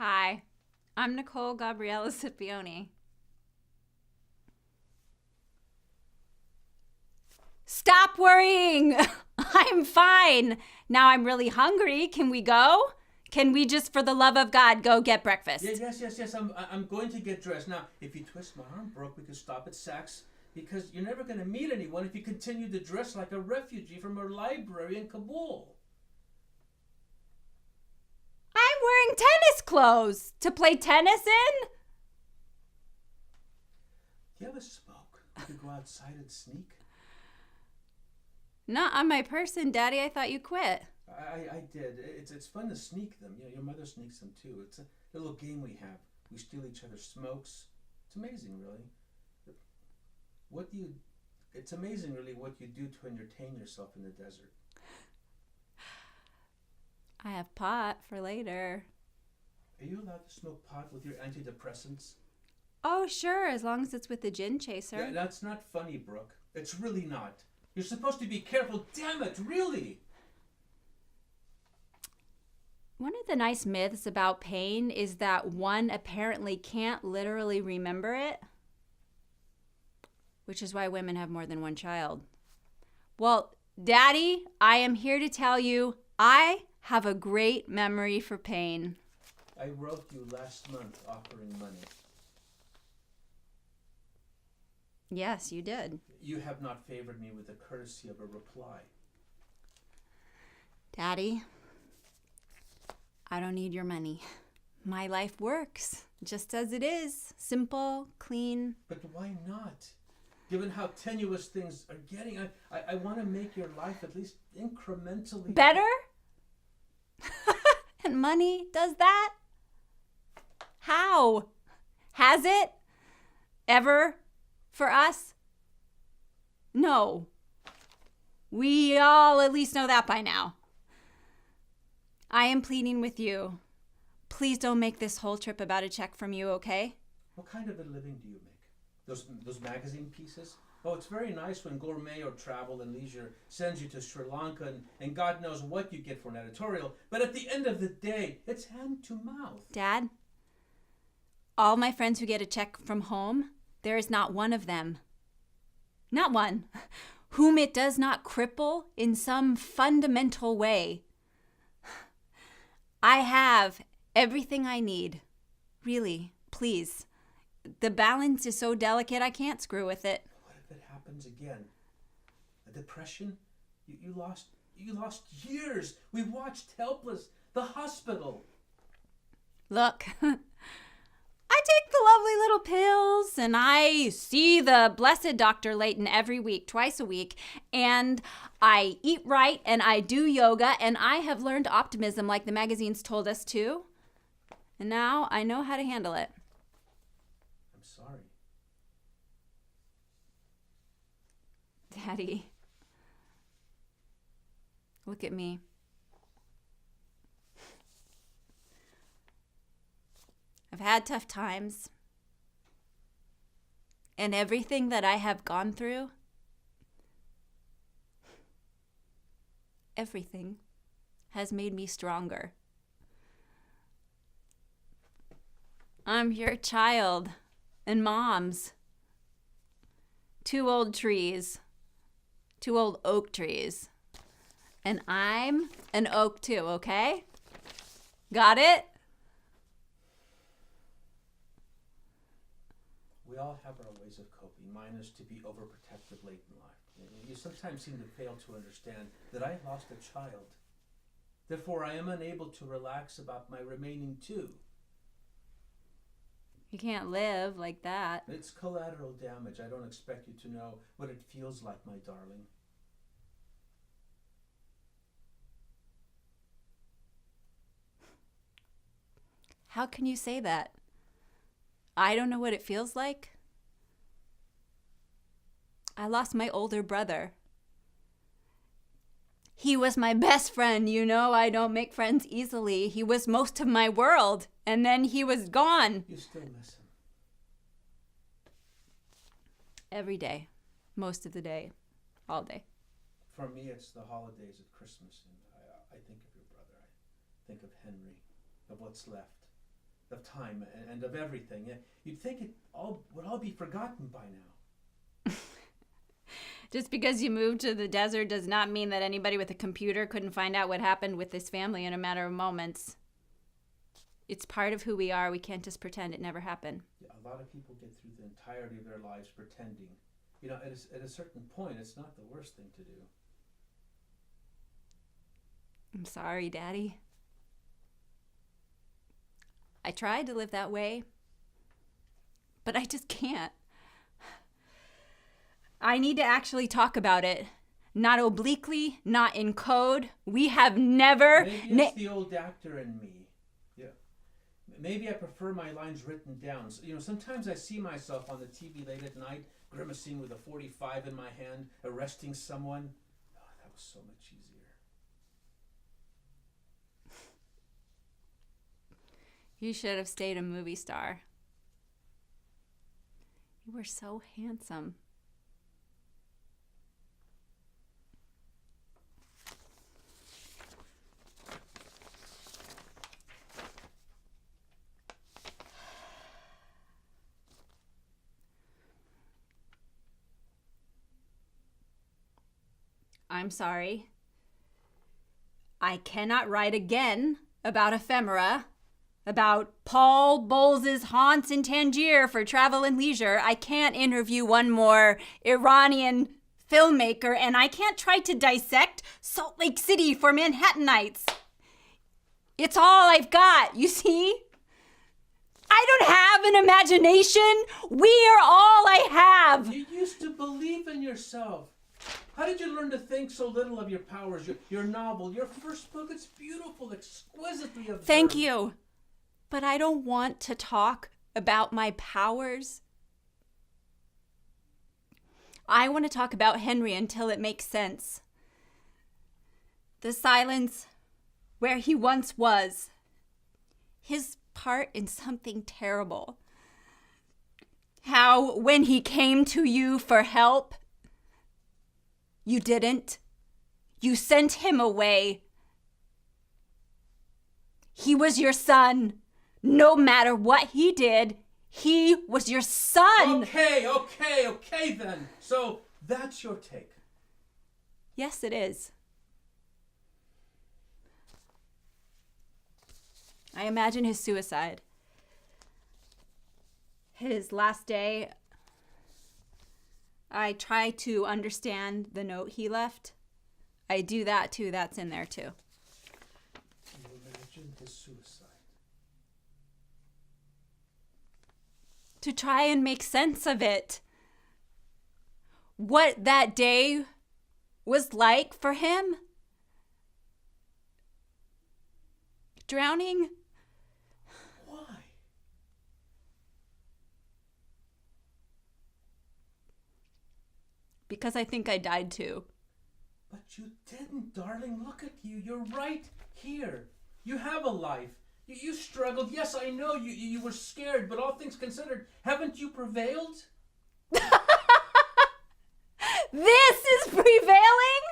Hi, I'm Nicole Gabriella Scipione. Stop worrying! I'm fine. Now I'm really hungry. Can we go? Can we just, for the love of God, go get breakfast? Yes. I'm going to get dressed. Now, if you twist my arm, Brooke, we can stop at Saks because you're never going to meet anyone if you continue to dress like a refugee from a library in Kabul. I'm wearing tennis clothes to play tennis in. Do you have a smoke? We could go outside and sneak. Not on my person, Daddy. I thought you quit. I did. It's fun to sneak them. Your mother sneaks them too. It's a little game we have. We steal each other's smokes. It's amazing, really. It's amazing, really, what you do to entertain yourself in the desert. I have pot for later. Are you allowed to smoke pot with your antidepressants? Oh, sure, as long as it's with the gin chaser. Yeah, that's not funny, Brooke. It's really not. You're supposed to be careful. Damn it, really. One of the nice myths about pain is that one apparently can't literally remember it, which is why women have more than one child. Well, Daddy, I am here to tell you I have a great memory for pain. I wrote you last month offering money. Yes, you did. You have not favored me with the courtesy of a reply. Daddy, I don't need your money. My life works just as it is. Simple, clean. But why not? Given how tenuous things are getting, I want to make your life at least incrementally better? And money does that? How? Has it? Ever? For us? No. We all at least know that by now. I am pleading with you. Please don't make this whole trip about a check from you, okay? What kind of a living do you make? Those magazine pieces? Oh, it's very nice when Gourmet or Travel and Leisure sends you to Sri Lanka and God knows what you get for an editorial. But at the end of the day, it's hand to mouth. Dad, all my friends who get a check from home, there is not one of them, not one, whom it does not cripple in some fundamental way. I have everything I need. Really, please. The balance is so delicate, I can't screw with it. What if it happens again? A depression? You lost years. We watched helpless. The hospital. Look, I take the lovely little pills and I see the blessed Dr. Layton every week, twice a week, and I eat right and I do yoga and I have learned optimism like the magazines told us to. And now I know how to handle it. I'm sorry. Daddy, look at me. I've had tough times. And everything that I have gone through, everything has made me stronger. I'm your child and Mom's. Two old trees. Two old oak trees. And I'm an oak too, okay? Got it? We all have our ways of coping. Mine is to be overprotective late in life. You sometimes seem to fail to understand that I lost a child. Therefore, I am unable to relax about my remaining two. You can't live like that. It's collateral damage. I don't expect you to know what it feels like, my darling. How can you say that? I don't know what it feels like. I lost my older brother. He was my best friend, you know. I don't make friends easily. He was most of my world, and then he was gone. You still miss him? Every day, most of the day, all day. For me, it's the holidays at Christmas, and I think of your brother. I think of Henry, of what's left. of time and of everything. You'd think it all would all be forgotten by now. Just because you moved to the desert does not mean that anybody with a computer couldn't find out what happened with this family in a matter of moments. It's part of who we are. We can't just pretend it never happened. Yeah, a lot of people get through the entirety of their lives pretending. You know, at a certain point, it's not the worst thing to do. I'm sorry, Daddy. I tried to live that way, but I just can't. I need to actually talk about it. Not obliquely, not in code. We have never... Maybe it's the old actor in me. Yeah. Maybe I prefer my lines written down. So, you know, sometimes I see myself on the TV late at night, grimacing with a 45 in my hand, arresting someone. Oh, that was so much easier. You should have stayed a movie star. You were so handsome. I'm sorry. I cannot write again about ephemera, about Paul Bowles' haunts in Tangier for Travel and Leisure. I can't interview one more Iranian filmmaker, and I can't try to dissect Salt Lake City for Manhattanites. It's all I've got, you see? I don't have an imagination. We are all I have. You used to believe in yourself. How did you learn to think so little of your powers? Your novel, your first book, it's beautiful, exquisitely observed. Thank you. But I don't want to talk about my powers. I want to talk about Henry until it makes sense. The silence where he once was. His part in something terrible. How when he came to you for help, you didn't. You sent him away. He was your son. No matter what he did, he was your son. Okay then. So that's your take. Yes, it is. I imagine his suicide. His last day, I try to understand the note he left. I do that too. That's in there too. You imagine his suicide. To try and make sense of it. What that day was like for him. Drowning. Why? Because I think I died too. But you didn't, darling. Look at you. You're right here. You have a life. You struggled. Yes, I know you were scared, but all things considered, haven't you prevailed? This is prevailing?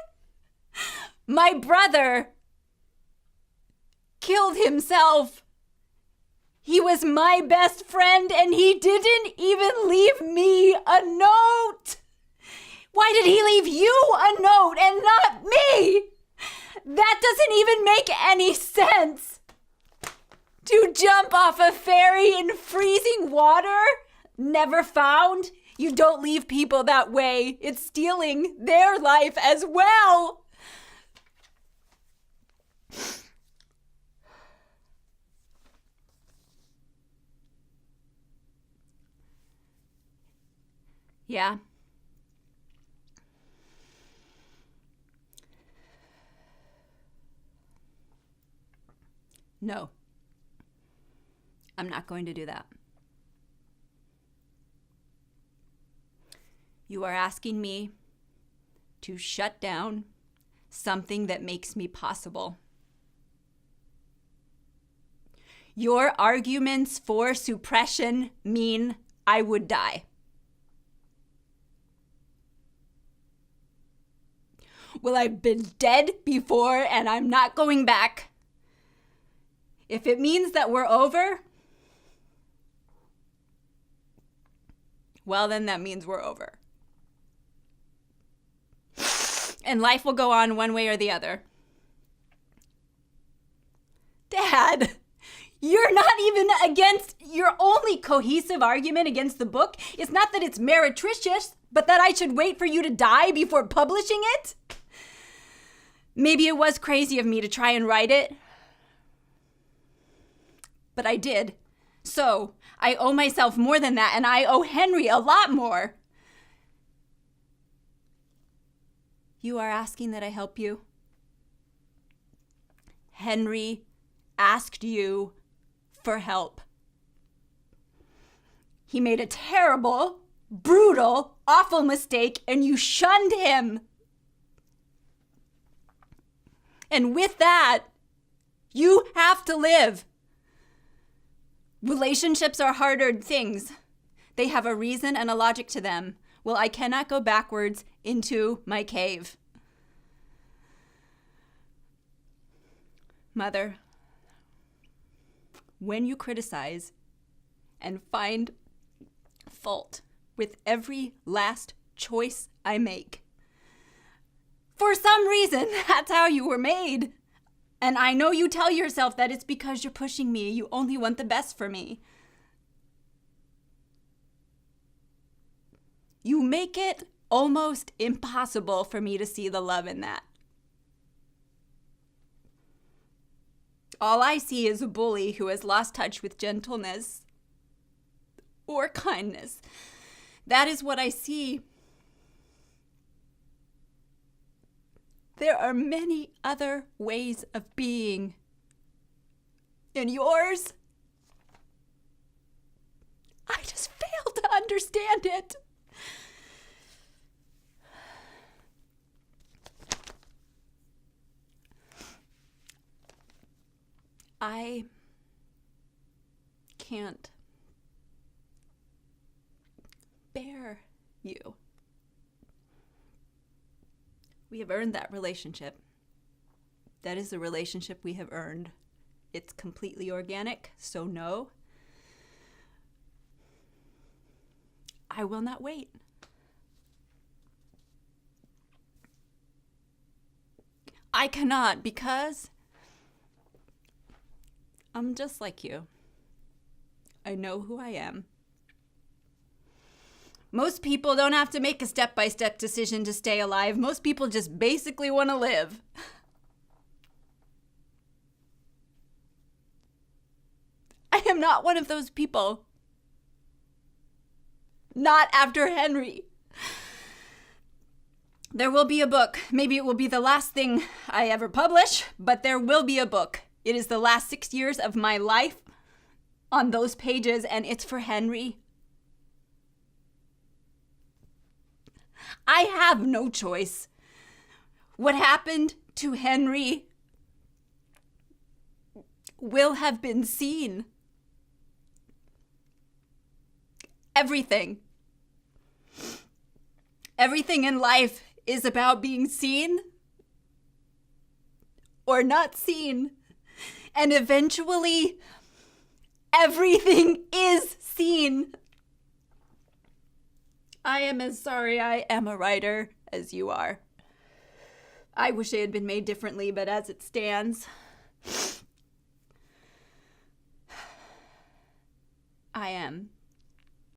My brother killed himself. He was my best friend and he didn't even leave me a note. Why did he leave you a note and not me? That doesn't even make any sense. To jump off a ferry in freezing water? Never found? You don't leave people that way. It's stealing their life as well. Yeah. No. I'm not going to do that. You are asking me to shut down something that makes me possible. Your arguments for suppression mean I would die. Well, I've been dead before and I'm not going back. If it means that we're over, well, then that means we're over. And life will go on one way or the other. Dad, you're not even against, your only cohesive argument against the book is not that it's meretricious, but that I should wait for you to die before publishing it? Maybe it was crazy of me to try and write it, but I did. So I owe myself more than that, and I owe Henry a lot more. You are asking that I help you? Henry asked you for help. He made a terrible, brutal, awful mistake, and you shunned him. And with that, you have to live. Relationships are harder things. They have a reason and a logic to them. Well, I cannot go backwards into my cave. Mother, when you criticize and find fault with every last choice I make, for some reason, that's how you were made. And I know you tell yourself that it's because you're pushing me. You only want the best for me. You make it almost impossible for me to see the love in that. All I see is a bully who has lost touch with gentleness or kindness. That is what I see. There are many other ways of being. And yours, I just fail to understand it. I can't bear you. We have earned that relationship. That is the relationship we have earned. It's completely organic, so no. I will not wait. I cannot, because I'm just like you. I know who I am. Most people don't have to make a step-by-step decision to stay alive. Most people just basically want to live. I am not one of those people. Not after Henry. There will be a book. Maybe it will be the last thing I ever publish, but there will be a book. It is the last 6 years of my life on those pages, and it's for Henry. I have no choice. What happened to Henry will have been seen. Everything. Everything in life is about being seen or not seen. And eventually, everything is seen. I am as sorry I am a writer as you are. I wish it had been made differently, but as it stands, I am.